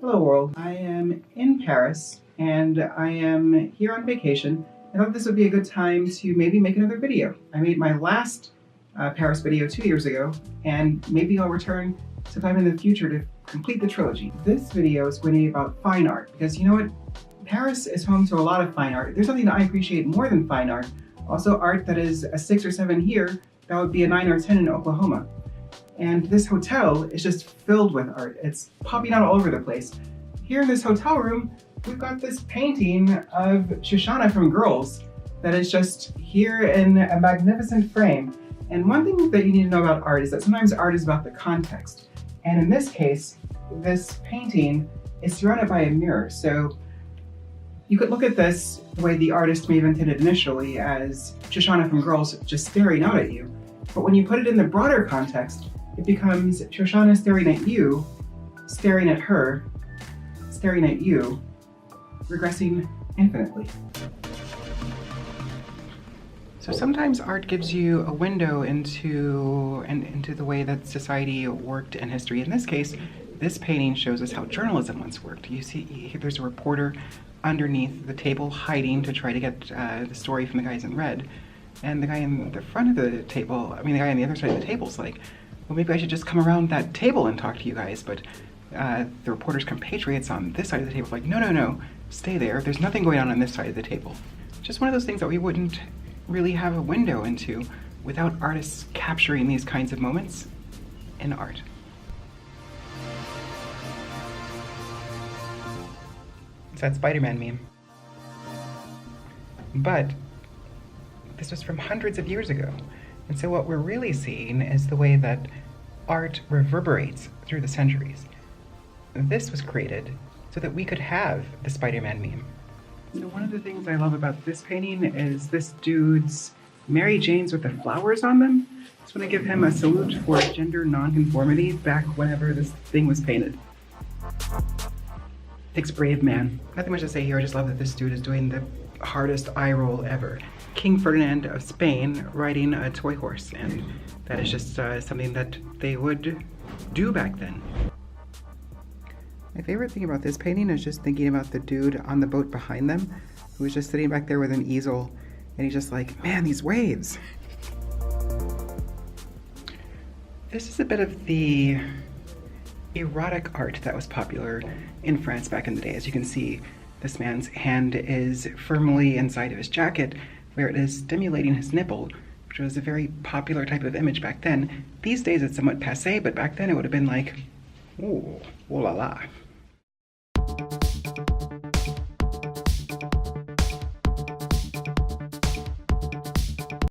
Hello world, I am in Paris and I am here on vacation. I thought this would be a good time to maybe make another video. I made my last Paris video 2 years ago, and maybe I'll return sometime in the future to complete the trilogy. This video is going to be about fine art, because you know what? Paris is home to a lot of fine art. There's something that I appreciate more than fine art. Also art that is a 6 or 7 here, that would be a 9 or 10 in Oklahoma. And this hotel is just filled with art. It's popping out all over the place. Here in this hotel room, we've got this painting of Shoshana from Girls that is just here in a magnificent frame. And one thing that you need to know about art is that sometimes art is about the context. And in this case, this painting is surrounded by a mirror. So you could look at this the way the artist may have intended initially, as Shoshana from Girls just staring out at you. But when you put it in the broader context, it becomes Shoshana staring at you, staring at her, staring at you, regressing infinitely. So sometimes art gives you a window into the way that society worked in history. In this case, this painting shows us how journalism once worked. You see, there's a reporter underneath the table hiding to try to get the story from the guys in red. And the guy in the front of the table, the guy on the other side of the table is like, well, maybe I should just come around that table and talk to you guys. But the reporter's compatriots on this side of the table are like, no, stay there. There's nothing going on this side of the table. Just one of those things that we wouldn't really have a window into without artists capturing these kinds of moments in art. It's that Spider-Man meme. But this was from hundreds of years ago. And so what we're really seeing is the way that art reverberates through the centuries. This was created so that we could have the Spider-Man meme. So one of the things I love about this painting is this dude's Mary Janes with the flowers on them. I just want to give him a salute for gender nonconformity back whenever this thing was painted. Takes a brave man. Nothing much to say here, I just love that this dude is doing the hardest eye roll ever. King Ferdinand of Spain riding a toy horse, and that is just something that they would do back then. My favorite thing about this painting is just thinking about the dude on the boat behind them, who was just sitting back there with an easel, and he's just like, man, these waves. This is a bit of the erotic art that was popular in France back in the day. As you can see, this man's hand is firmly inside of his jacket, where it is stimulating his nipple, which was a very popular type of image back then. These days it's somewhat passé, but back then it would have been like, ooh, ooh la la.